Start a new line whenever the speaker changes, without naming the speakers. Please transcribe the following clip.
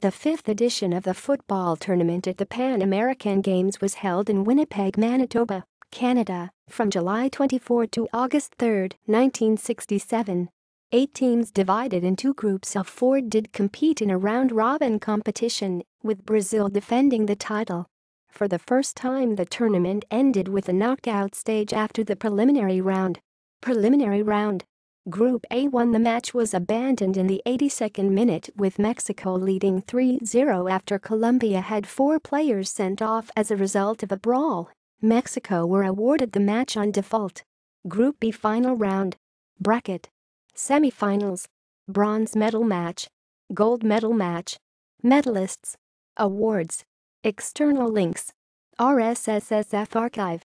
The fifth edition of the football tournament at the Pan American Games was held in Winnipeg, Manitoba, Canada, from July 24 to August 3, 1967. 8 teams divided into groups of 4 did compete in a round-robin competition, with Brazil defending the title. For the first time, the tournament ended with a knockout stage after the preliminary round. Group A won. The match was abandoned in the 82nd minute, with Mexico leading 3-0 after Colombia had 4 players sent off as a result of a brawl. Mexico were awarded the match on default. Group B final round. Bracket. Semifinals. Bronze medal match. Gold medal match. Medalists. Awards. External links. RSSSF archive.